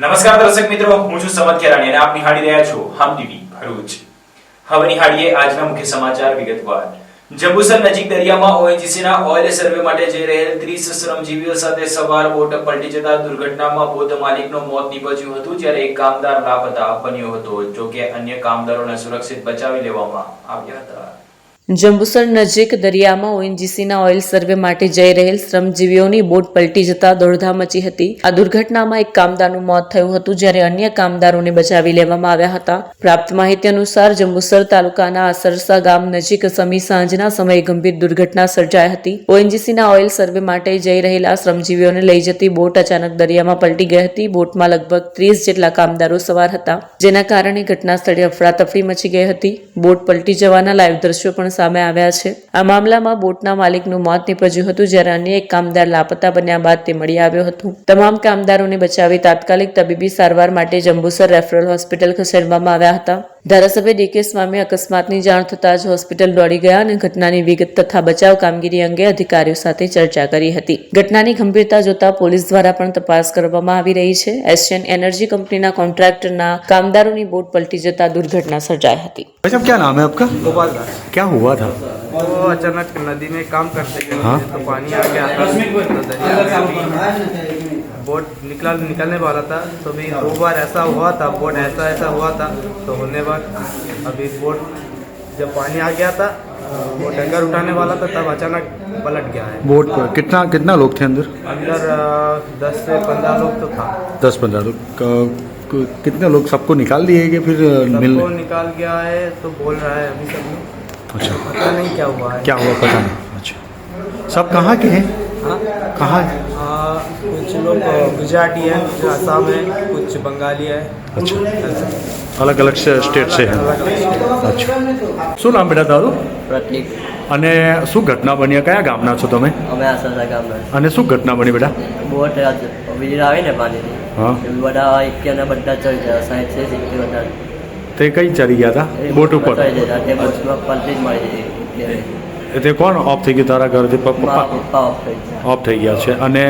નમસ્કાર દર્શક મિત્રો, હું છું સમત ખેરાણી અને આપ નિહાળી રહ્યા છો હમ ટીવી ભરૂચ. હવે નિહાળીએ આજના મુખ્ય સમાચાર વિગતવાર. જંબુસર નજીક દરિયામાં ઓએનજીસીના ઓઇલ સર્વે માટે જઈ રહેલ 30 શ્રમજીવીઓ સાથે સવાર બોટ પલટી જતા દુર્ઘટનામાં બોટ માલિકનું મોત નીપજ્યું હતું, જ્યારે એક કામદાર લાપતા બન્યો હતો. જોકે અન્ય કામદારોને સુરક્ષિત બચાવી લેવામાં આવ્યા હતા. જંબુસર નજીક દરિયામાં ઓએનજીસીના ઓઇલ સર્વે માટે જઈ રહેલ શ્રમજીવીઓની બોટ પલટી જતા દોડધામ મચી હતી. આ દુર્ઘટનામાં એક કામદારનું મોત થયું હતું, જ્યારે અન્ય કામદારોને બચાવી લેવામાં આવ્યા હતા. પ્રાપ્ત માહિતી અનુસાર જંબુસર તાલુકાના આસરસા ગામ નજીક સમી સાંજના સમયે ગંભીર દુર્ઘટના સર્જાઈ હતી. ઓએનજીસીના ઓઇલ સર્વે માટે જઈ રહેલા શ્રમજીવીઓને લઈ જતી બોટ અચાનક દરિયામાં પલટી ગઈ હતી. બોટમાં લગભગ 30 જેટલા કામદારો સવાર હતા, જેના કારણે ઘટના સ્થળે અફરાતફરી મચી ગઈ હતી. બોટ પલટી જવાના લાઈવ દ્રશ્યો પણ સામે આવ્યા છે. આ મામલામાં બોટના માલિકનું મોત નીપજ્યું હતું, જ્યારે અન્ય એક કામદાર લાપતા બન્યા બાદ તે મળી આવ્યો હતો. તમામ કામદારોને બચાવી તાત્કાલિક તબીબી સારવાર માટે જંબુસર રેફરલ હોસ્પિટલ ખસેડવામાં આવ્યા હતા. ધારાસભ્ય ડીકે સ્વામી અકસ્માતની જાણ થતાં જ હોસ્પિટલ દોડી ગયા અને ઘટનાની વિગત તથા બચાવ કામગીરી અંગે અધિકારીઓ સાથે ચર્ચા કરી હતી. ઘટનાની ગંભીરતા જોતા પોલીસ દ્વારા પણ તપાસ કરવામાં આવી રહી છે. એશિયન એનર્જી કંપનીના કોન્ટ્રાક્ટરના કામદારોની બોટ પલટી જતા દુર્ઘટના સર્જાઈ હતી. भाई साहब क्या नाम है आपका? गोपाल दास। क्या हुआ था? वो अचानक नदी में काम करते गए तो पानी आ गया था, तो दरिया में बोट निकलने वाला था. तो भी 2 बार ऐसा हुआ था, बोट ऐसा हुआ था. तो होने बाद अभी बोट जब पानी आ गया था, वो टैंकर उठाने वाला था, तब अचानक पलट गया है. बोट पर कितना लोग थे अंदर? अंदर 10 से 15 लोग तो था. 10-15 लोग. कितने लोग सबको निकाल दिए कि फिर सबको निकाल गया है तो बोल रहा है अभी सब. अच्छा, पता नहीं क्या हुआ है. क्या हुआ पता नहीं. अच्छा, सब कहाँ के हैं? हाँ? कहाँ? कुछ लोग गुजराती है, कुछ आसाम है, कुछ बंगाली है. अच्छा, अलग अलग स्टेट से हैं. अच्छा, શું નામ બેટા તારું? પ્રતિક. અને શું ઘટના બની? કયા ગામના છો તમે? અમે આસરસા ગામના. અને શું ઘટના બની બેટા? બોટ વીજળી આવે ને પાણીની, હા, એ બધા એક્યાના બધા ચડી ગયા, 60 છે 70 બધા. તે કઈ ચડી ગયા હતા બોટ ઉપર? ચડી જતા તે બોટમાં પલટી જ મળી ગઈ. તે કોણ ઓફ થઈ ગયું તારા ઘરથી? પપ્પા ઓફ થઈ ગયા. ઓફ થઈ ગયા છે. અને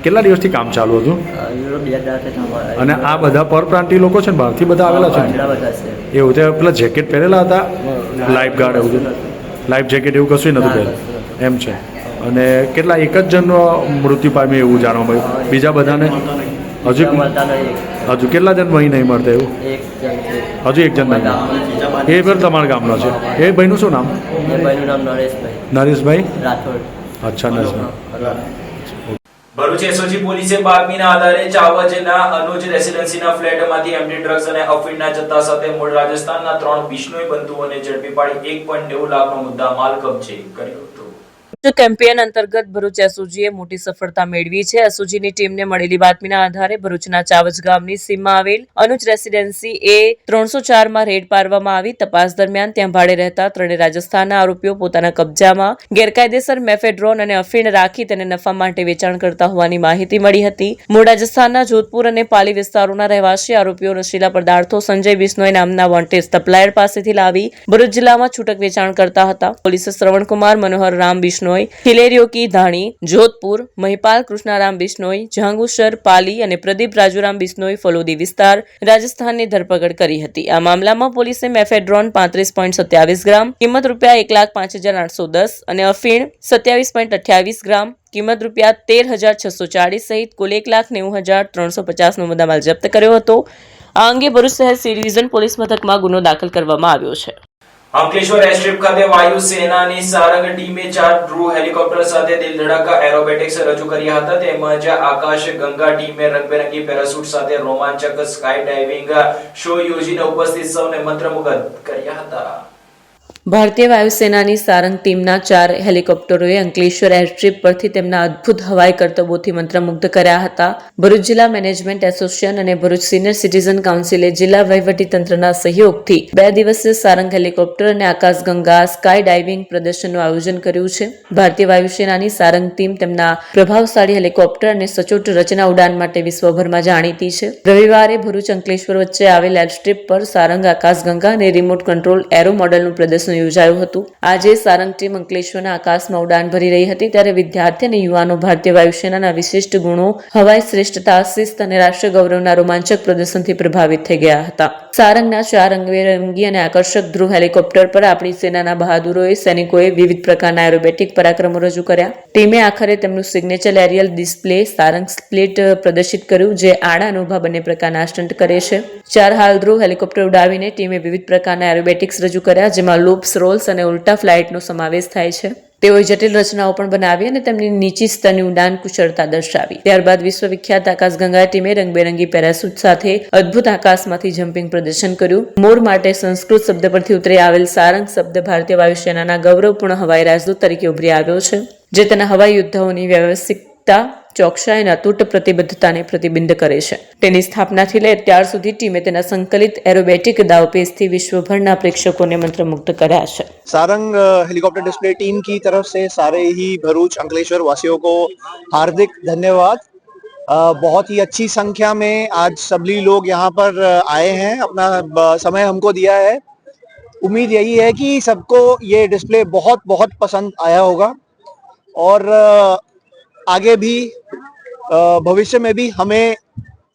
કેટલા દિવસથી કામ ચાલુ હતું? યુરોપ 2000 થવા. અને આ બધા પરપ્રાંતિય લોકો છે ને, બહારથી બધા આવેલા છે ને? બધા બધા છે. એવું તે પેલા જેકેટ પહેરેલા હતા? લાઈફ ગાર્ડ એવું છે? લાઈફ જેકેટ એવું કશું નતું પહેરેલું એમ છે. અને કેટલા એક જ જણનો મૃત્યુ પામ્યો એવું જાણવા મળ્યું? બીજા બધાને હજુ મળતા નહીં. હજુ કેટલા જણ ભાઈ નહીં મળતા એવું? એક જણ છે. હજુ એક જણ નહીં. એ પણ તમારા ગામનો છે? એ ભાઈનું શું નામ? એ ભાઈનું નામ નરેશભાઈ નરેશભાઈ રાઠોડ. અચ્છા, નરેશભાઈ. ભરૂચ એસઓજી પોલીસે બાતમીના આધારે ચાવજના અનુજ રેસિડેન્સીના ફ્લેટમાંથી એમડી ડ્રગ્સ અને અફીણના જથ્થા સાથે મૂળ રાજસ્થાનના 3 બિશ્નોઈ બંધુઓને ઝડપી પાડી 1.90 લાખનો મુદ્દામાલ કબજે કર્યો હતો. કેમ્પેન અંતર્ગત ભરૂચ એસઓજીએ મોટી સફળતા મેળવી છે. એસઓજીની ટીમને મળેલી બાતમીના આધારે ભરૂચના ચાવજ ગામની સીમમાં આવેલ અનુજ રેસિડેન્સી એ 304 માં રેડ પાડવામાં આવી. તપાસ દરમિયાન ત્યાં ભાડે રહેતા 3 રાજસ્થાનના આરોપીઓ પોતાના કબજામાં ગેરકાયદેસર મેફેડ્રોન અને અફીણ રાખી તેને નફા માટે વેચાણ કરતા હોવાની માહિતી મળી હતી. મૂળ રાજસ્થાનના જોધપુર અને પાલી વિસ્તારોના રહેવાસી આરોપીઓ નશીલા પદાર્થો સંજય બિશ્નોઈ નામના વોન્ટેડ સપ્લાયર પાસેથી લાવી ભરૂચ જિલ્લામાં છૂટક વેચાણ કરતા હતા. પોલીસે શ્રવણકુમાર મનોહર રામ બિશ્નોઈ, ખિલેરિયો કી ધાણી, જોધપુર, મહિપાલ કૃષ્ણારામ બિશ્નોઈ, જહાંગુસર, પાલી અને પ્રદીપ રાજુરામ બિશ્નોઈ ફલોદી વિસ્તાર રાજસ્થાનની ધરપકડ કરી હતી. આ મામલામાં પોલીસે મેફેડ્રોન 35.27 ગ્રામ કિંમત ₹1,05,810 અને અફીણ 27.28 ગ્રામ કિંમત ₹13,640 સહિત કુલ ₹1,90,350 નો મુદ્દામાલ જપ્ત કર્યો હતો. આ અંગે ભરૂચ શહેર સી ડિવિઝન પોલીસ મથકમાં ગુનો દાખલ કરવામાં આવ્યો છે. અંકલેશ્વર એરસ્ટ્રીપ ખાતે વાયુ સેનાની સારંગ ટીમે 4 ડ્રો હેલિકોપ્ટર સાથે દિલધડક એરોબેટિક્સ રજૂ કર્યા હતા. તેમજ આકાશ ગંગા ટીમે રંગબેરંગી પેરાશૂટ સાથે રોમાંચક સ્કાય ડાઇવિંગ શો યોજીને ઉપસ્થિત સૌને મંત્રમુગ્ધ કર્યા હતા. ભારતીય વાયુસેનાની સારંગ ટીમના 4 હેલિકોપ્ટરોએ અંકલેશ્વર એરસ્ટ્રીપ પરથી તેમના અદ્ભુત હવાઈ કરતબોથી મંત્રમુગ્ધ કર્યા હતા. ભરૂચ જિલ્લા મેનેજમેન્ટ એસોસિએશન અને ભરૂચ સિનિયર સિટીઝન કાઉન્સિલે જિલ્લા વહીવટીતંત્રના સહયોગથી 2 દિવસીય સારંગ હેલિકોપ્ટર અને આકાશગંગા સ્કાય ડાઇવિંગ પ્રદર્શનનું આયોજન કર્યું છે. ભારતીય વાયુસેનાની સારંગ ટીમ તેમના પ્રભાવશાળી હેલિકોપ્ટર અને સચોટ રચના ઉડાન માટે વિશ્વભરમાં જાણીતી છે. રવિવારે ભરૂચ અંકલેશ્વર વચ્ચે આવેલ એરસ્ટ્રીપ પર સારંગ આકાશગંગા અને રિમોટ કંટ્રોલ એરો મોડલનું પ્રદર્શન યોજાયું હતું. આજે સારંગ ટીમ અંકલેશ્વરના આકાશમાં ઉડાન ભરી રહી હતી ત્યારે વિદ્યાર્થી અને યુવાનો ભારતીય વાયુસેનાના વિશિષ્ટ ગુણો, હવાઈ શ્રેષ્ઠતા, શિસ્ત અને રાષ્ટ્રીય ગૌરવના રોમાંચક પ્રદર્શનથી પ્રભાવિત થઈ ગયા હતા. સારંગના 4 રંગબેરંગી અને આકર્ષક ધ્રુવ હેલિકોપ્ટર પર આપણી સેનાના બહાદુરોએ સૈનિકોએ વિવિધ પ્રકારના એરોબેટિક પરાક્રમો રજૂ કર્યા. ટીમે આખરે તેમનું signature aerial display Sarang split પ્રદર્શિત કર્યું, જે આડા અને ઊભા બંને પ્રકારના સ્ટન્ટ કરે છે. 4 હાલ ધ્રુવ હેલિકોપ્ટર ઉડાવીને ટીમે વિવિધ પ્રકારના એરોબેટિક્સ રજૂ કર્યા, જેમાં લૂપ્સ, રોલ્સ અને ઉલ્ટા ફ્લાઇટનો સમાવેશ થાય છે. તેઓએ જટિલ રચનાઓ પણ બનાવી અને તેમની નીચી સ્તરની ઉડાન કુશળતા દર્શાવી. ત્યારબાદ વિશ્વવિખ્યાત આકાશગંગા ટીમે રંગબેરંગી પેરાશૂટ સાથે અદ્ભુત આકાશમાંથી જમ્પિંગ પ્રદર્શન કર્યું. મોર માટે સંસ્કૃત શબ્દ પરથી ઉતરી આવેલ સારંગ શબ્દ ભારતીય વાયુસેનાના ગૌરવપૂર્ણ હવાઈ રાજદૂત તરીકે ઉભરી આવ્યો છે, જે તેના હવાઈ યોદ્ધાઓની વ્યવસ્થિતતા, ચોકસાઈ અને અતૂટ પ્રતિબદ્ધતાને પ્રતિબિંબ કરે છે. તેની સ્થાપનાથી લઈ અત્યાર સુધી ટીમે તેના સંકલિત એરોબેટિક દાવપેચથી વિશ્વભરના પ્રેક્ષકોને મંત્રમુગ્ધ કર્યા છે. सारंग हेलीकॉप्टर डिस्प्ले टीम की तरफ से सारे ही भरूच अंकलेश्वर वासियों को हार्दिक धन्यवाद। बहुत ही अच्छी संख्या में आज सभी लोग यहाँ पर आए हैं, अपना समय हमको दिया है। उम्मीद यही है कि सबको ये डिस्प्ले बहुत बहुत पसंद आया होगा और आगे भी भविष्य में भी हमें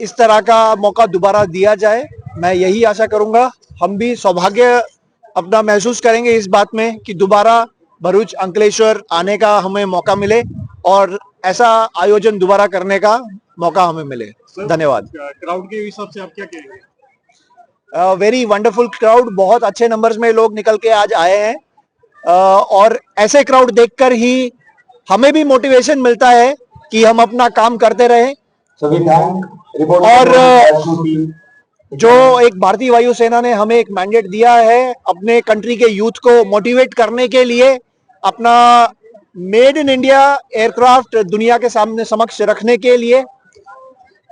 इस तरह का मौका दोबारा दिया जाए। मैं यही आशा करूँगा। हम भी सौभाग्य अपना महसूस करेंगे इस बात में कि दोबारा भरूच अंकलेश्वर आने का हमें मौका मिले और ऐसा आयोजन दोबारा करने का मौका हमें मिले। धन्यवाद। क्राउड के हिसाब से आप क्या कहेंगे? वेरी वंडरफुल क्राउड, बहुत अच्छे नंबर्स में लोग निकल के आज आए हैं और ऐसे क्राउड देखकर ही हमें भी मोटिवेशन मिलता है कि हम अपना काम करते रहे। और जो एक भारतीय वायुसेना ने हमें एक मैंडेट दिया है अपने कंट्री के यूथ को मोटिवेट करने के लिए, अपना मेड इन इंडिया एयरक्राफ्ट दुनिया के सामने समक्ष रखने के लिए,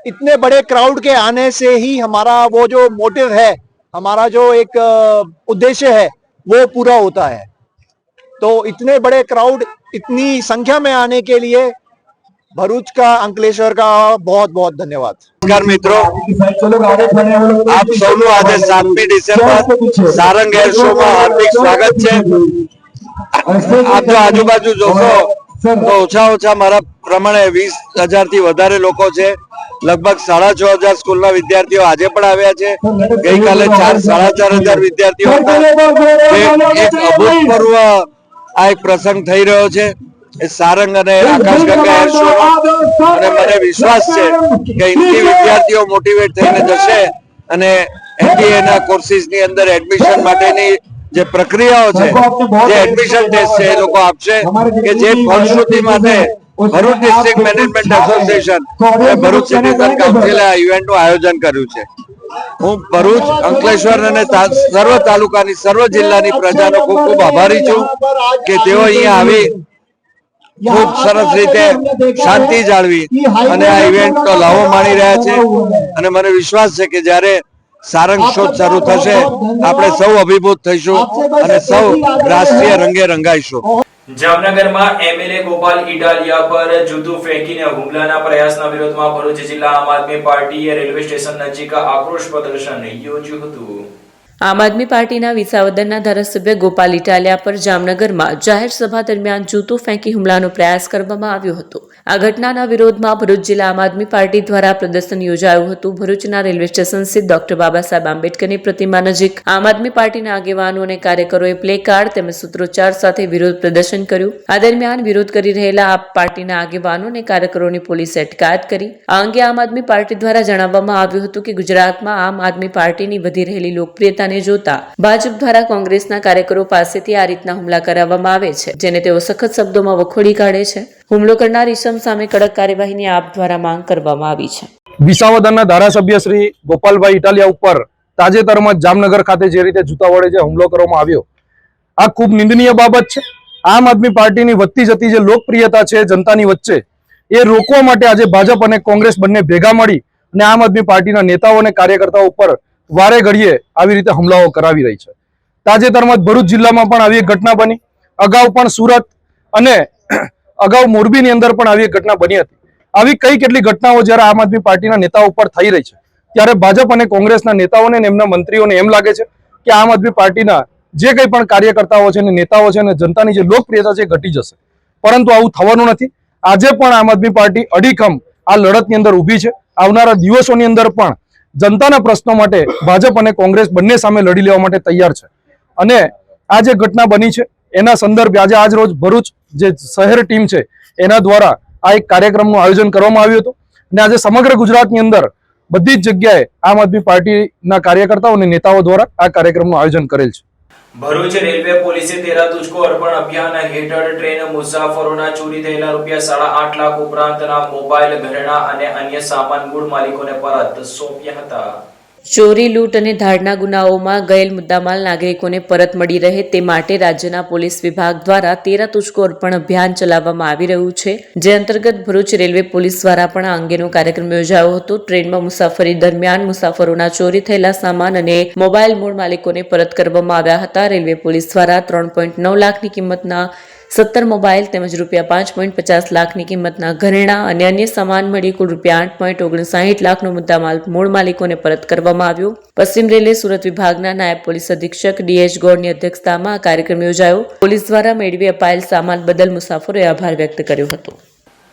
इतने बड़े क्राउड के आने से ही हमारा वो जो मोटिव है, हमारा जो एक उद्देश्य है वो पूरा होता है। तो इतने बड़े क्राउड इतनी संख्या में आने के लिए भरूच का, अंकलेश्वर का बहुत बहुत धन्यवाद। नमस्कार मित्रों, आप સૌનું આજે 7મી ડિસેમ્બર સારંગ એર શો માં હાર્દિક સ્વાગત છે। આપ જો આજુબાજુ જોશો તો ઓછા મારા પ્રમાણે 20,000 થી વધારે લોકો છે। લગભગ 6,500 સ્કૂલના વિદ્યાર્થીઓ આજે પણ આવ્યા છે। ગઈકાલે 4,500 વિદ્યાર્થીઓ હતા। એક અભૂતપૂર્વ આ એક પ્રસંગ થઈ રહ્યો છે સારંગ અને આકાશગંગા એર શો અને મને વિશ્વાસ છે કે અહીંથી વિદ્યાર્થીઓ મોટિવેટ થઈને જશે અને એનડીએ ના કોર્સિસ ની અંદર એડમિશન માટેની જે પ્રક્રિયાઓ છે, જે એડમિશન ટેસ્ટ છે એ લોકો આપશે કે જે ફલશ્રુતિ માટે ભરૂચ ડિસ્ટ્રિક્ટ મેનેજમેન્ટ એસોસિએશન અને ભરૂચ સિટીઝન કાઉન્સિલે આ ઇવેન્ટનું આયોજન કર્યું છે। હું ભરૂચ, અંકલેશ્વર અને સર્વ તાલુકાની, સર્વ જિલ્લાની પ્રજાનો ખૂબ ખૂબ આભારી છું કે તેઓ અહીંયા આવી ખૂબ સરસ રીતે શાંતિ જાળવી અને આ ઇવેન્ટનો લાવો માણી રહ્યા છે અને મને વિશ્વાસ છે કે જ્યારે સારંગ શો શરૂ થશે આપણે સૌ અભિભૂત થઈશું અને સૌ રાષ્ટ્રીય રંગે રંગાઈશું। જામનગરમાં એમએલએ ગોપાલ ઇટાલિયા પર જૂતું ફેંકીને હુમલાના પ્રયાસના વિરોધમાં ભરૂચ જિલ્લા આમ આદમી પાર્ટીએ રેલવે સ્ટેશન નજીક આક્રોશ પ્રદર્શન યોજ્યું હતું। આમ આદમી પાર્ટીના વિસાવદરના ધારાસભ્ય ગોપાલ ઇટાલિયા પર જામનગરમાં જાહેર સભા દરમિયાન જૂતું ફેંકી હુમલાનો પ્રયાસ કરવામાં આવ્યો હતો। આ ઘટનાના વિરોધમાં ભરૂચ જિલ્લા આમ આદમી પાર્ટી દ્વારા પ્રદર્શન યોજાયું હતું। ભરૂચના રેલવે સ્ટેશન સ્થિત ડોક્ટર બાબા સાહેબ આંબેડકરની પ્રતિમા નજીક આમ આદમી પાર્ટીના આગેવાનો અને કાર્યકરોએ પ્લે કાર્ડ તેમજ સૂત્રોચ્ચાર સાથે વિરોધ પ્રદર્શન કર્યું। આ દરમિયાન વિરોધ કરી રહેલા આપ પાર્ટીના આગેવાનો અને કાર્યકરોની પોલીસે અટકાયત કરી। આ અંગે આમ આદમી પાર્ટી દ્વારા જણાવવામાં આવ્યું હતું કે ગુજરાતમાં આમ આદમી પાર્ટીની વધી રહેલી લોકપ્રિયતા જોતા ભાજપ દ્વારા કોંગ્રેસના કાર્યકરો પાસેથી આ રીતના હુમલા કરાવવામાં આવે છે, જેને તેઓ સખત શબ્દોમાં વખોડી કાઢે છે। હુમલો કરનાર ઈસમ સામે કડક કાર્યવાહીની આપ દ્વારા માંગ કરવામાં આવી છે। વિસાવદરના ધારાસભ્ય શ્રી ગોપાલભાઈ ઇટાલિયા ઉપર તાજેતરમાં જામનગર ખાતે જે રીતે જૂતા વડે જે હુમલો કરવામાં આવ્યો, આ ખૂબ નિંદનીય બાબત છે। આમ આદમી પાર્ટીની વધતી જતી જે લોકપ્રિયતા છે જનતાની વચ્ચે, એ રોકવા માટે આજે ભાજપ અને કોંગ્રેસ બંને ભેગા મળી અને આમ આદમી પાર્ટીના નેતાઓ અને કાર્યકર્તાઓ ઉપર વારે ઘડીએ આવી રીતે હુમલાઓ કરાવી રહી છે। તાજેતરમાં ભરૂચ જિલ્લામાં પણ આવી એક ઘટના બની, અગાઉ પણ સુરત અને અગાઉ મોરબીની અંદર પણ આવી એક ઘટના બની હતી। આવી કઈ કેટલી ઘટનાઓ જ્યારે આમ આદમી પાર્ટીના નેતાઓ ઉપર થઈ રહી છે, ત્યારે ભાજપ અને કોંગ્રેસના નેતાઓને અને એમના મંત્રીઓને એમ લાગે છે કે આમ આદમી પાર્ટીના જે કંઈ પણ કાર્યકર્તાઓ છે અને નેતાઓ છે અને જનતાની જે લોકપ્રિયતા છે એ ઘટી જશે, પરંતુ આવું થવાનું નથી. આજે પણ આમ આદમી પાર્ટી અડીખમ આ લડતની અંદર ઊભી છે. આવનારા દિવસોની અંદર પણ જનતાના પ્રશ્નો માટે ભાજપ અને કોંગ્રેસ બંને સામે લડી લેવા માટે તૈયાર છે. અને આ જે ઘટના બની છે એના સંદર્ભે આજે આજ રોજ ભરૂચ જે શહેર ટીમ છે એના દ્વારા આ એક કાર્યક્રમનું આયોજન કરવામાં આવ્યું હતું. અને આજે સમગ્ર ગુજરાતની અંદર બધી જ જગ્યાએ આમ આદમી પાર્ટીના કાર્યકર્તાઓ અને નેતાઓ દ્વારા આ કાર્યક્રમનું આયોજન કરેલ છે. ભરૂચ રેલવે પોલીસે તેરા તુજકો અર્પણ અભિયાન હેઠળ ટ્રેન મુસાફરોના ચોરી થયેલા ₹8.5 લાખ ઉપરાંતના મોબાઈલ, ઘરેણા અને અન્ય સામાન મૂળ માલિકોને પરત સોંપ્યા હતા. ચોરી, લૂંટ અને ધાડના ગુનાઓમાં ગયેલ મુદ્દામાલ નાગરિકોને પરત મળી રહે તે માટે રાજ્યના પોલીસ વિભાગ દ્વારા તેરા તુજકો અર્પણ અભિયાન ચલાવવામાં આવી રહ્યું છે, જે અંતર્ગત ભરૂચ રેલવે પોલીસ દ્વારા પણ આ અંગેનો કાર્યક્રમ યોજાયો હતો. ટ્રેનમાં મુસાફરી દરમિયાન મુસાફરોના ચોરી થયેલા સામાન અને મોબાઈલ મૂળ માલિકોને પરત કરવામાં આવ્યા હતા. રેલવે પોલીસ દ્વારા 3.9 લાખની કિંમતના 17 મોબાઈલ તેમજ ₹5.50 લાખની કિંમતના ઘરેણા અને અન્ય સામાન મળી કુલ ₹8.59 લાખનો મુદ્દામાલ મૂળ માલિકોને પરત કરવામાં આવ્યો. પશ્ચિમ રેલવે સુરત વિભાગના નાયબ પોલીસ અધિક્ષક DH ગોળની અધ્યક્ષતામાં આ કાર્યક્રમ યોજાયો. પોલીસ દ્વારા મેળવી અપાયેલ સામાન બદલ મુસાફરોએ આભાર વ્યક્ત કર્યો હતો.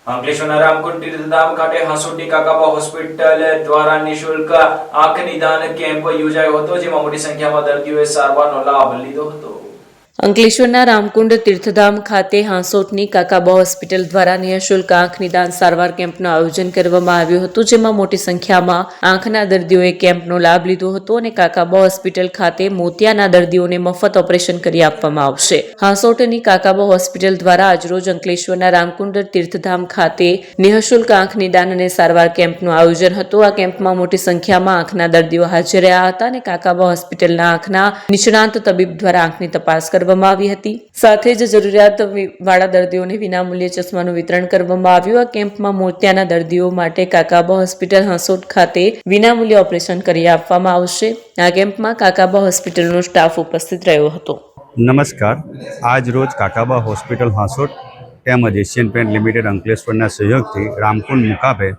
અંકલેશ્વરના રામકુંડ તીર્થધામ ખાતે હાંસોટી કાકાબા હોસ્પિટલ દ્વારા નિઃશુલ્ક આંખ નિદાન કેમ્પ યોજાયો હતો, જેમાં મોટી સંખ્યામાં દર્દીઓએ સારવારનો લાભ લીધો હતો. અંકલેશ્વરના રામકુંડ તીર્થધામ ખાતે હાંસોટની કાકાબા હોસ્પિટલ દ્વારા નિઃશુલ્ક આંખ નિદાન સારવાર કેમ્પનું આયોજન કરવામાં આવ્યું હતું, જેમાં મોટી સંખ્યામાં આંખના દર્દીઓએ કેમ્પનો લાભ લીધો હતો અને કાકાબા હોસ્પિટલ ખાતે મોતિયાના દર્દીઓને મફત ઓપરેશન કરી આપવામાં આવશે. હાંસોટની કાકાબા હોસ્પિટલ દ્વારા આજરોજ અંકલેશ્વરના રામકુંડ તીર્થધામ ખાતે નિઃશુલ્ક આંખ નિદાન અને સારવાર કેમ્પનું આયોજન હતું. આ કેમ્પમાં મોટી સંખ્યામાં આંખના દર્દીઓ હાજર રહ્યા હતા અને કાકાબા હોસ્પિટલના આંખના નિષ્ણાંત તબીબ દ્વારા આંખની તપાસ કરવામાં આવી હતી. સાથે જ જરૂરિયાત વાળા દર્દીઓને વિનામૂલ્યે ચશ્માનું વિતરણ કરવામાં આવ્યું. આ કેમ્પમાં મોતિયાના દર્દીઓ માટે કાકાબા હોસ્પિટલ હાંસોટ ખાતે વિનામૂલ્યે ઓપરેશન કરી આપવામાં આવશે. આ કેમ્પમાં કાકાબા હોસ્પિટલનો સ્ટાફ ઉપસ્થિત રહ્યો હતો. નમસ્કાર. આજ રોજ કાકાબા હોસ્પિટલ હાંસોટ તેમજ એશિયન પેન્ટ લિમિટેડ અંકલેશ્વરના સહયોગથી રામકુંડ મુકામે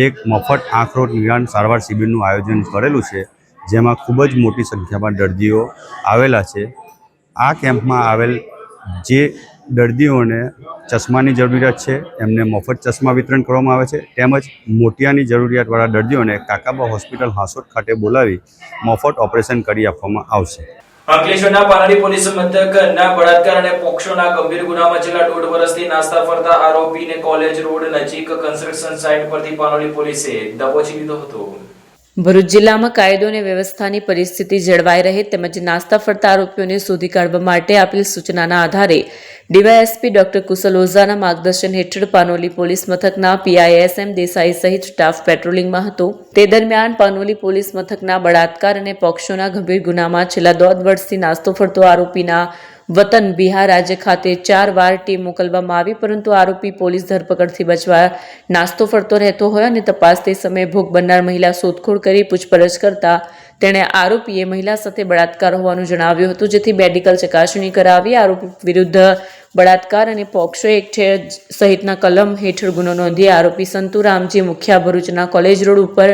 એક મફત આંખ રોગ નિદાન સારવાર શિબિરનું આયોજન કરેલું છે, જેમાં ખૂબ જ મોટી સંખ્યામાં દર્દીઓ આવેલા છે. આ કેમ્પમાં આવેલ જે દર્દીઓને ચશ્માની જરૂરિયાત છે એમને મફત ચશ્મા વિતરણ કરવામાં આવે છે, તેમજ મોતિયાની જરૂરિયાતવાળા દર્દીઓને કાકાબા હોસ્પિટલ હાંસોટ ખાતે બોલાવી મફત ઓપરેશન કરી આપવામાં આવશે. અંકલેશ્વરના પાનડી પોલીસ મથકના બળાત્કાર અને પોક્સોના ગંભીર ગુનામાં છેલ્લા 1.5 વર્ષથી નાસ્તા ફરતા આરોપીને કોલેજ રોડ નજીક કન્સ્ટ્રક્શન સાઇટ પરથી પાનડી પોલીસે દબોચી લીધો હતો. ભરૂચ જિલ્લામાં કાયદો અને વ્યવસ્થાની પરિસ્થિતિ જળવાઈ રહે તેમજ નાસ્તા ફરતા આરોપીઓને શોધી કાઢવા માટે આપેલ સૂચનાના આધારે ડીવાયએસપી ડોક્ટર કુશલ ઓઝાના માર્ગદર્શન હેઠળ પાનોલી પોલીસ મથકના PISM દેસાઈ સહિત સ્ટાફ પેટ્રોલિંગમાં હતો. તે દરમિયાન પાનોલી પોલીસ મથકના બળાત્કાર અને પોક્સોના ગંભીર ગુનામાં છેલ્લા 1.5 વર્ષથી નાસ્તો ફરતો આરોપીના વતન બિહાર રાજ્ય ખાતે 4 વાર ટીમ મોકલવામાં આવી, પરંતુ આરોપી પોલીસ ધરપકડથી બચવા નાસ્તો ફરતો રહેતો હોય અને તપાસ તે સમયે ભોગ બનનાર મહિલા શોધખોળ કરી પૂછપરછ કરતા તેણે આરોપીએ મહિલા સાથે બળાત્કાર હોવાનું જણાવ્યું હતું, જેથી મેડિકલ ચકાસણી કરાવી આરોપી વિરુદ્ધ બળાત્કાર અને પોક્સો એક્ટ સહિતના કલમ હેઠળ ગુનો નોંધી આરોપી સંતુ રામજી મુખિયા ભરૂચના કોલેજ રોડ ઉપર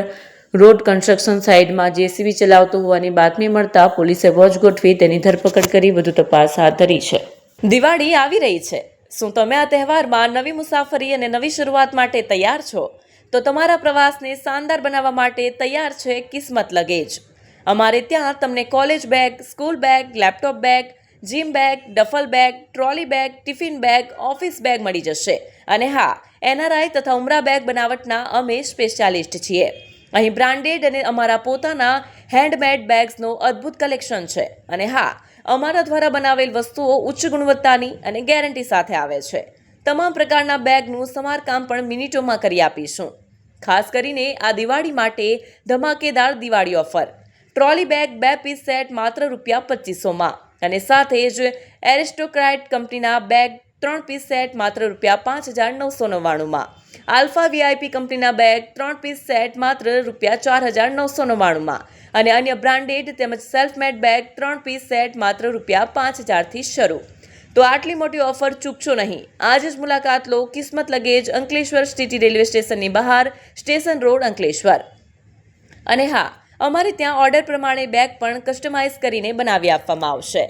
રોડ કન્સ્ટ્રક્શન સાઇટમાં JCB ચલાવતો હોવાની બાતમી મળતા પોલીસે વોચ ગોઠવી તેની ધરપકડ કરી વધુ તપાસ હાથ ધરી છે. દિવાળી આવી રહી છે. શું તમે આ તહેવારમાં નવી મુસાફરી અને નવી શરૂઆત માટે તૈયાર છો? તો તમારા પ્રવાસને શાનદાર બનાવવા માટે તૈયાર છે કિસ્મત લગેજ. અમારે ત્યાં તમને college bag, school bag, laptop bag, gym bag, duffel bag, trolley bag, tiffin bag, office bag મળી જશે. અને હા, NRI તથા ઉમરા બેગ બનાવટના અમે સ્પેશિયાલિસ્ટ છીએ. અહીં બ્રાન્ડેડ અને અમારા પોતાના હેન્ડમેડ બેગ્સનો અદ્ભુત કલેક્શન છે. અને હા, અમારા દ્વારા બનાવેલ વસ્તુઓ ઉચ્ચ ગુણવત્તાની અને ગેરંટી સાથે આવે છે. તમામ પ્રકારના બેગનું સમારકામ પણ મિનિટોમાં કરી આપીશું. ખાસ કરીને આ દિવાળી માટે ધમાકેદાર Diwali offer. Trolley bag 2 piece set માત્ર ₹2500માં અને સાથે જ એરિસ્ટોક્રાઇટ કંપનીના બેગ 3 પીસ સેટ માત્ર ₹5999માં. આલ્ફા VIP કંપનીના બેગ 3 પીસ સેટ માત્ર ₹4999માં અને અન્ય બ્રાન્ડેડ તેમજ self made bag 3 piece set માત્ર ₹5000થી શરૂ. તો આટલી મોટી ઓફર ચૂકશો નહીં. આજે જ મુલાકાત લો કિસ્મત લગેજ, અંકલેશ્વર સિટી રેલવે સ્ટેશનની બહાર, સ્ટેશન રોડ, અંકલેશ્વર. અને હા, અમારે ત્યાં ઓર્ડર પ્રમાણે બેગ પણ કસ્ટમાઇઝ કરીને બનાવી આપવામાં આવશે.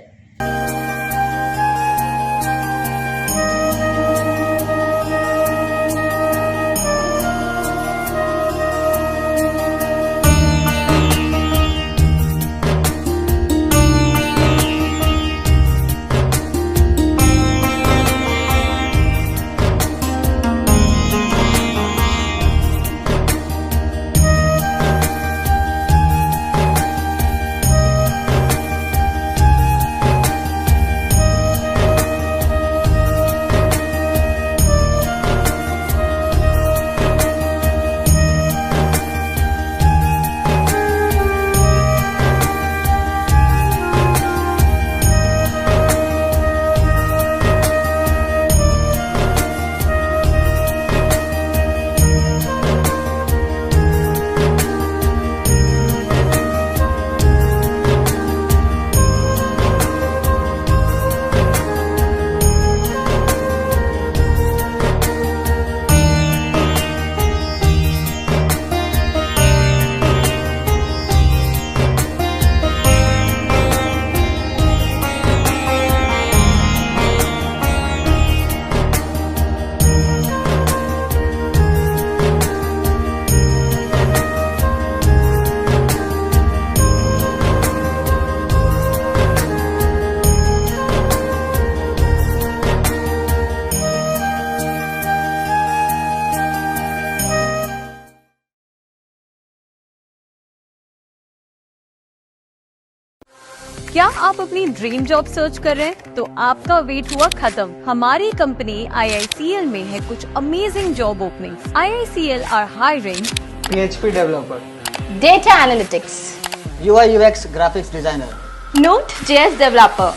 क्या आप अपनी ड्रीम जॉब सर्च कर रहे हैं? तो आपका वेट हुआ खत्म। हमारी कंपनी IICL में है कुछ amazing job openings. IICL are hiring PHP developer, data analytics, UI UX graphics designer, Node.js developer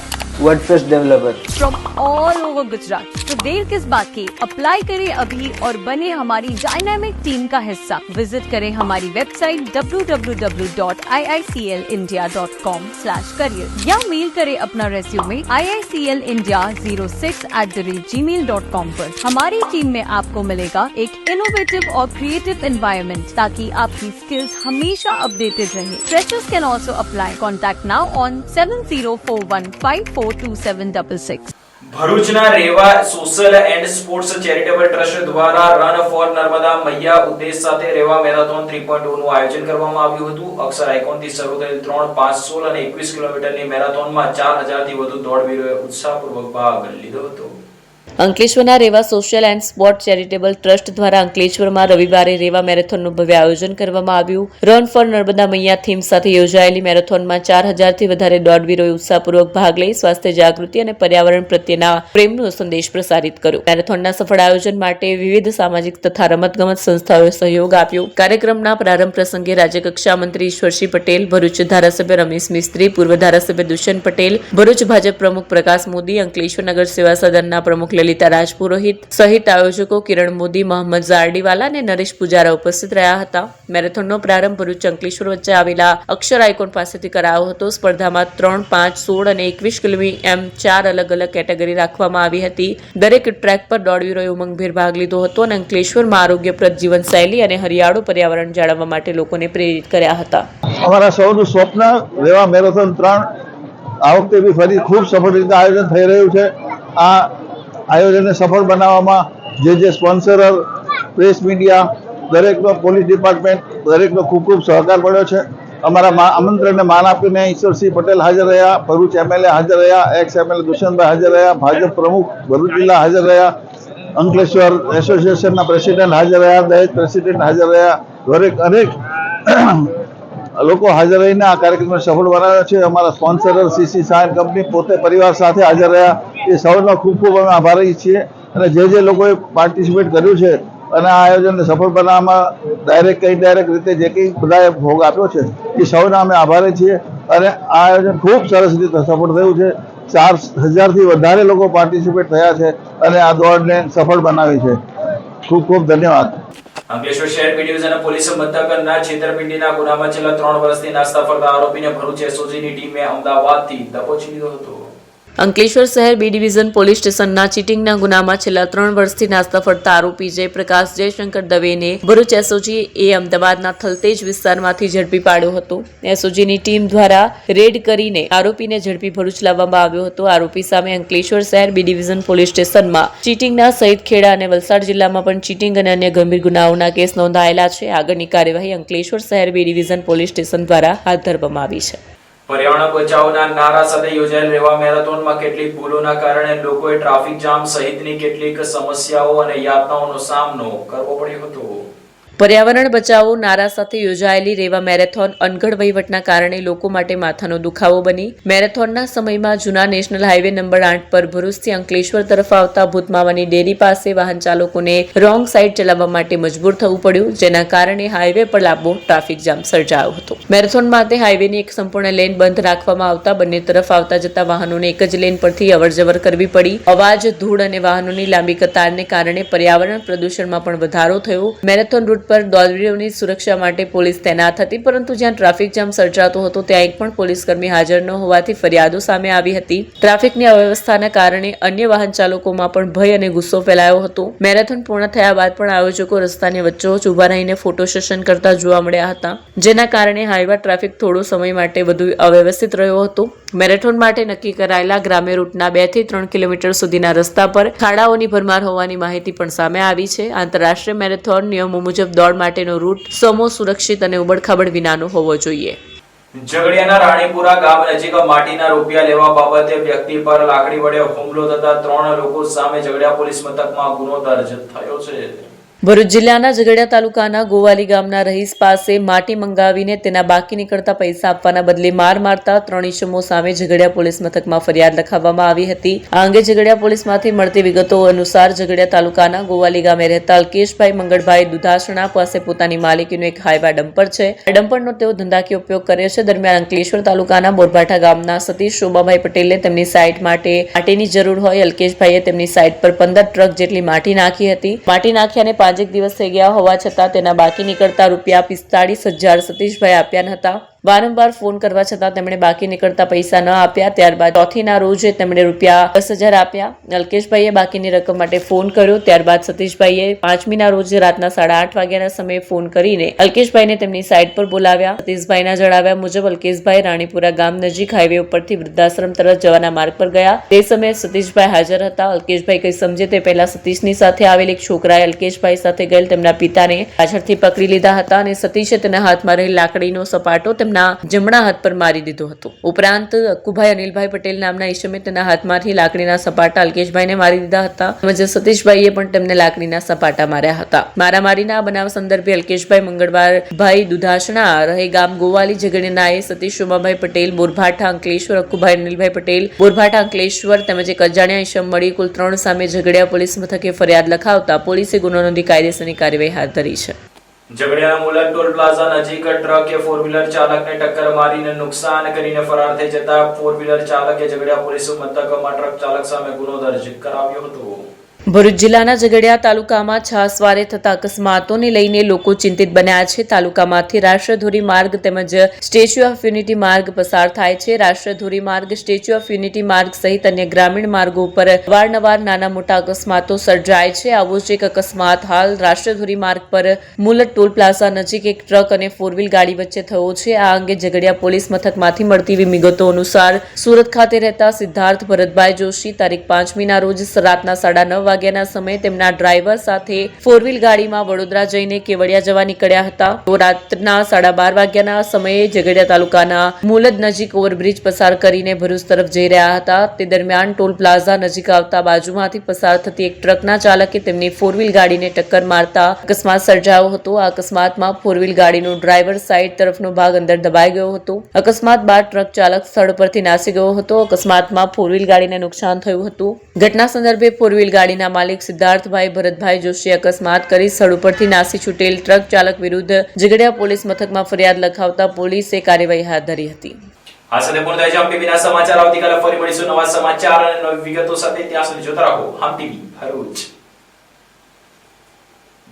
WordPress developer. From all over Gujarat. तो देर किस बात की, अप्लाई करें अभी और बने हमारी डायनामिक टीम का हिस्सा। विजिट करें हमारी वेबसाइट www.iiclindia.com/career या मेल करें अपना रेज्यूमे iiclindia06@gmail.com पर। हमारी टीम में आपको मिलेगा एक इनोवेटिव और क्रिएटिव एनवायरनमेंट ताकि आपकी स्किल्स हमेशा अपडेटेड रहे। Freshers can also apply. Contact now on 7041542766। ભરૂચના Reva social and sports charitable trust દ્વારા રન ફોર નર્મદા મૈયા ઉદ્દેશ સાથે રેવા મેરેથોન 3.0 નું આયોજન કરવામાં આવ્યું હતું। અક્ષર આઇકોનથી શરૂ થયેલ 3, 5, 16 અને 21 કિલોમીટરની મેરેથોનમાં 4000 થી વધુ દોડવીરોએ ઉત્સાહપૂર્વક ભાગ લીધો હતો। અંકલેશ્વરના Reva social and sport charitable trust દ્વારા અંકલેશ્વરમાં રવિવારે રેવા મેરેથોનનું ભવ્ય આયોજન કરવામાં આવ્યું। Run for Narmada Maiya theme સાથે યોજાયેલી મેરેથોનમાં 4000 થી વધારે દોડવીરોએ ઉત્સાહપૂર્વક ભાગ લઈ સ્વાસ્થ્ય જાગૃતિ અને પર્યાવરણ પ્રત્યેના પ્રેમનો સંદેશ પ્રસારિત કર્યો। મેરેથોનના સફળ આયોજન માટે વિવિધ સામાજિક તથા રમતગમત સંસ્થાઓએ સહયોગ આપ્યો। કાર્યક્રમના પ્રારંભ પ્રસંગે રાજ્યકક્ષા મંત્રી ઈશ્વરસિંહ પટેલ, ભરૂચ ધારાસભ્ય રમેશ મિસ્ત્રી, પૂર્વ ધારાસભ્ય દુષ્યંત પટેલ, ભરૂચ ભાજપ પ્રમુખ પ્રકાશ મોદી, અંકલેશ્વર નગર સેવા સદનના પ્રમુખ લલિતા રાજપુરોહિત સહિત આયોજકો કિરણ મોદી, મોહમ્મદ ઝારડીવાલા અને નરેશ પુજારા ઉપસ્થિત રહ્યા હતા। મેરેથોનનો પ્રારંભ ભરૂચ અંકલેશ્વર વચ્ચે આવેલા અક્ષર આઇકોન પાસેથી કરાયો હતો। સ્પર્ધામાં 3, 5, 16 અને 21 કિમી એમ 4 અલગ અલગ કેટેગરી રાખવામાં આવી હતી। દરેક ટ્રેક પર દોડવીરોએ ઉમંગભેર ભાગ લીધો હતો અને અંકલેશ્વરમાં આરોગ્યપ્રદ જીવનશૈલી અને હરિયાળું પર્યાવરણ જાળવવા માટે લોકોને પ્રેરિત કર્યા હતા। અમારા સૌનું સ્વપ્ન રેવા મેરેથોન 3 આ વખતે બી ફરી ખૂબ સફળ રીતે આયોજન થઈ રહ્યું છે। આ આયોજનને સફળ બનાવવામાં જે સ્પોન્સરર, પ્રેસ મીડિયા, દરેકનો પોલીસ ડિપાર્ટમેન્ટ દરેકનો ખૂબ ખૂબ સહકાર મળ્યો છે। અમારા આમંત્રણને માન આપીને ઈશ્વરસિંહ પટેલ હાજર રહ્યા, ભરૂચ MLA હાજર રહ્યા, એક્સ MLA દુષ્યંતભાઈ હાજર રહ્યા, ભાજપ પ્રમુખ ભરૂચ જિલ્લા હાજર રહ્યા, અંકલેશ્વર એસોસિએશનના પ્રેસિડેન્ટ હાજર રહ્યા, દહેજ પ્રેસિડેન્ટ હાજર રહ્યા, અનેક લોકો હાજર રહીને આ કાર્યક્રમને સફળ બનાવ્યો છે। અમારા સ્પોન્સરર CC સાયન કંપની પોતે પરિવાર સાથે હાજર રહ્યા। એ સૌનો ખૂબ ખૂબ અમે આભારી છીએ અને જે લોકોએ પાર્ટિસિપેટ કર્યું છે અને આ આયોજનને સફળ બનાવવામાં ડાયરેક્ટ કે ઇનડાયરેક્ટ રીતે જે કંઈ બધાએ ભોગ આપ્યો છે એ સૌના અમે આભારી છીએ અને આ આયોજન ખૂબ સરસ રીતે સફળ થયું છે। 4000 થી વધારે લોકો પાર્ટિસિપેટ થયા છે અને આ દોડને સફળ બનાવી છે। ખૂબ ખૂબ ધન્યવાદ। અંકલેશ્વર શહેર બી ડિવિઝન પોલીસ મથકના છેતરપિંડીના ગુનામાં છેલ્લા 3 વર્ષથી નાસ્તા ફરતા આરોપીને ભરૂચ SOGની ટીમે અમદાવાદથી દબોચી લીધો હતો। અંકલેશ્વર શહેર બી ડિવિઝન પોલીસ સ્ટેશનના ચીટિંગના ગુનામાં છેલ્લા 3 વર્ષથી નાસ્તા ફરતા આરોપી જયપ્રકાશ જયશંકર દવેને ભરૂચ SOG અમદાવાદના થલતેજ વિસ્તારમાંથી ઝડપી પાડ્યો હતો। SOGની ટીમ દ્વારા રેડ કરીને આરોપીને ઝડપી ભરૂચ લાવવામાં આવ્યો હતો। આરોપી સામે અંકલેશ્વર શહેર બી ડિવિઝન પોલીસ સ્ટેશનમાં ચીટિંગના સહિત ખેડા અને વલસાડ જિલ્લામાં પણ ચીટિંગ અને અન્ય ગંભીર ગુનાઓના કેસ નોંધાયેલા છે। આગળની કાર્યવાહી અંકલેશ્વર શહેર બી ડિવિઝન પોલીસ સ્ટેશન દ્વારા હાથ ધરવામાં આવી છે। પર્યાવરણ બચાવના નારા સાથે યોજાયેલ રેવા મેરેથોનમાં કેટલીક ભૂલોના કારણે લોકોએ ટ્રાફિક જામ સહિતની કેટલીક સમસ્યાઓ અને યાતનાઓનો સામનો કરવો પડ્યો હતો। પર્યાવરણ બચાવો નારા સાથે યોજાયેલી રેવા મેરેથોન અનગઢ વહીવટના કારણે લોકો માટે માથાનો દુખાવો બની। મેરેથોનના સમયમાં જૂના નેશનલ હાઈવે નંબર 8 પર ભરૂચથી અંકલેશ્વર તરફ આવતા ભૂતમાવાની ડેરી પાસે વાહન ચાલકોને રોંગ સાઈડ ચલાવવા માટે મજબૂર થવું પડ્યું, જેના કારણે હાઈવે પર લાંબો ટ્રાફિક જામ સર્જાયો હતો। મેરેથોન માટે હાઈવેની એક સંપૂર્ણ લેન બંધ રાખવામાં આવતા બંને તરફ આવતા જતા વાહનોને એક જ લેન પરથી અવરજવર કરવી પડી। અવાજ, ધૂળ અને વાહનોની લાંબી કતારને કારણે પર્યાવરણ પ્રદૂષણમાં પણ વધારો થયો। મેરેથોન રૂટ પર દોડવીરોની સુરક્ષા માટે પોલીસ તૈનાત હતી, પરંતુ જ્યાં ટ્રાફિક જામ સર્જાતો હતો ત્યાં એક પણ પોલીસકર્મી હાજર ન હોવાથી ફરિયાદો સામે આવી હતી। ટ્રાફિકની અવ્યવસ્થાના કારણે અન્ય વાહન ચાલકોમાં પણ ભય અને ગુસ્સો ફેલાયો હતો। મેરેથોન પૂર્ણ થયા બાદ પણ આયોજકો રસ્તાની વચ્ચોવચ્ચ ઊભા રહીને ફોટો સેશન કરતા જોવા મળ્યા હતા, જેના કારણે હાઈવે ટ્રાફિક થોડો સમય માટે વધુ અવ્યવસ્થિત રહ્યો હતો। મેરેથોન માટે નક્કી કરાયેલા ગ્રામ્ય રૂટના 2 થી 3 કિલોમીટર સુધીના રસ્તા પર ખાડાઓની ભરમાર હોવાની માહિતી પણ સામે આવી છે। આંતરરાષ્ટ્રીય મેરેથોન નિયમો મુજબ દોડ માટેનો રૂટ સમો, સુરક્ષિત અને ઉબડખાબડ વિનાનો હોવો જોઈએ। ઝઘડિયાના રાણીપુરા ગામ નજીક માટીના રૂપિયા લેવા બાબતે વ્યક્તિ પર લાકડી વડે હુમલો થતા 3 લોકો સામે ઝઘડિયા પોલીસ મથકમાં ગુનો દર્જ થયો છે। ભરૂચ જિલ્લાના ઝઘડિયા તાલુકાના ગોવાલી ગામના રહીશ પાસે માટી મંગાવીને તેના બાકી નીકળતા પૈસા આપવાના બદલે માર મારતા 3 ઇસમો સામે ઝઘડિયા પોલીસ મથકમાં ફરિયાદ લખાવવામાં આવી હતી. આ અંગે ઝઘડિયા પોલીસમાંથી મળતી વિગતો અનુસાર ઝઘડિયા તાલુકાના ગોવાલી ગામે રહેતા અલ્કેશભાઈ મંગળભાઈ દુધાસણા પાસે પોતાની માલિકીનું એક હાઈવા ડમ્પર છે. આ ડમ્પરનો તેઓ ધંધાકીય ઉપયોગ કરે છે. દરમિયાન અંકલેશ્વર તાલુકાના બોરભાઠા ગામના સતીશ શોભાભાઈ પટેલે તેમની સાઇટ માટે માટીની જરૂર હોય અલ્કેશભાઈએ તેમની સાઇટ પર 15 ટ્રક જેટલી માટી નાખી હતી. માટી નાખ્યાને 5 દિવસ થઈ ગયા હોવા છતાં તેના બાકી નીકળતા રૂપિયા 45,000 સતીશભાઈ આપ્યા ન હતા. વારંવાર ફોન કરવા છતાં તેમણે બાકી નીકળતા પૈસા ન આપ્યા. ત્યારબાદ ચોથીના રોજ તેમણે રૂપિયા 10,000 આપ્યા. અલ્કેશભાઈએ બાકીની રકમ માટે ફોન કર્યો. ત્યારબાદ સતીશભાઈએ 5મીના રોજ રાતના 8:30 વાગ્યાના સમયે ફોન કરીને અલ્કેશભાઈને તેમની સાઇટ પર બોલાવ્યા. સતીશભાઈના જણાવ્યા મુજબ અલ્કેશભાઈ રાણીપુરા ગામ નજીક હાઈવે ઉપરથી વૃદ્ધાશ્રમ તરફ જવાના માર્ગ પર ગયા. તે સમયે સતીશભાઈ હાજર હતા. અલ્કેશભાઈ કંઈ સમજે તે પહેલા સતીશની સાથે આવેલ એક છોકરાએ અલ્કેશભાઈ સાથે ગયેલ તેમના પિતાને પાછળથી પકડી લીધા હતા અને સતીશે તેના હાથમાં રહેલ લાકડીનો સપાટો જમણા હાથ પર મારી દીધો હતો. ઉપરાંત અક્કુભાઈ અનિલભાઈ પટેલ નામના ઈસમે તેના હાથમાંથી લાકડીના સપાટા અલ્કેશભાઈને મારી દીધા હતા. તેમજ સતીશભાઈએ પણ તેમને લાકડીના સપાટા માર્યા હતા. મારામારીના બનાવ સંદર્ભે અલ્કેશભાઈ મંગળભાઈ દુધાસણા રહે ગામ ગોવાલી ઝઘડિયાનાએ સતીશ શોભાભાઈ પટેલ બોરભાઠા અંકલેશ્વર અક્કુભાઈ અનિલભાઈ પટેલ બોરભાઠા અંકલેશ્વર તેમજ એક અજાણ્યા ઈસમ મળી કુલ 3 સામે ઝઘડિયા પોલીસ મથકે ફરિયાદ લખાવતા પોલીસે ગુનો નોંધી કાયદેસરની કાર્યવાહી હાથ ધરી છે. ઝઘડિયાના મુલક ટોલ પ્લાઝા નજીક ટ્રકે 4વ્હીલર ચાલકને ટક્કર મારીને નુકસાન કરીને ફરાર થઈ જતા 4વ્હીલર ચાલકે ઝઘડિયા પોલીસ મથકમાં ટ્રક ચાલક સામે ગુનો દર્જ કરાવ્યો હતો. ભરૂચ જિલ્લાના ઝઘડિયા તાલુકામાં છાસવારે થતા અકસ્માતોને લઈને લોકો ચિંતિત બન્યા છે. તાલુકામાંથી રાષ્ટ્રીય માર્ગ તેમજ સ્ટેચ્યુ ઓફ યુનિટી માર્ગ પસાર થાય છે. રાષ્ટ્રીય માર્ગ, સ્ટેચ્યુ ઓફ યુનિટી માર્ગ સહિત અન્ય ગ્રામીણ માર્ગો પર અવારનવાર નાના મોટા અકસ્માતો સર્જાય છે. આવો જ એક અકસ્માત હાલ રાષ્ટ્રીય માર્ગ પર મુલક ટોલ પ્લાઝા નજીક એક ટ્રક અને 4વ્હીલ ગાડી વચ્ચે થયો છે. આ અંગે ઝઘડિયા પોલીસ મથકમાંથી મળતી વિગતો અનુસાર સુરત ખાતે રહેતા સિદ્ધાર્થ ભરતભાઈ જોશી તારીખ 5મીના રોજ રાતના 9:30 વાગ્યાના સમયે તેમના ડ્રાઈવર સાથે 4વ્હીલ ગાડીમાં વડોદરા જઈને કેવડિયા જવા નીકળ્યા હતા. તો રાતના 12:30 વાગ્યાના સમયે ઝઘડિયા તાલુકાના મુલદ નજીક ઓવરબ્રિજ પસાર કરીને ભરૂચ તરફ જઈ રહ્યા હતા. તે દરમિયાન ટોલ પ્લાઝા નજીક આવતા બાજુમાંથી પસાર થતી એક ટ્રકના ચાલકે તેમની 4વ્હીલ ગાડીને ટક્કર મારતા અકસ્માત સર્જાયો હતો. આ અકસ્માતમાં 4વ્હીલ ગાડીનો ડ્રાઈવર સાઈડ તરફનો ભાગ અંદર દબાઈ ગયો હતો. અકસ્માત બાદ ટ્રક ચાલક સ્થળ પરથી નાસી ગયો હતો. અકસ્માતમાં 4વ્હીલ ગાડીને નુકસાન થયું હતું. ઘટના સંદર્ભે 4વ્હીલ ગાડીના માલિક સિદ્ધાર્થભાઈ ભરતભાઈ જોશી અકસ્માત કરી સ્થળ ઉપરથી નાસી છૂટેલ ટ્રક ચાલક વિરુદ્ધ ઝઘડિયા પોલીસ મથકમાં ફરિયાદ લખાવતા પોલીસે કાર્યવાહી હાથ ધરી હતી. આ સાથે પૂર્ણ થાય છે હમ ટીવીના સમાચાર. આવતીકાલે ફરી મળીશું નવા સમાચાર અને નવી વિગતો સાથે. ત્યાં સુધી જોતા રહો હમ ટીવી ભરૂચ.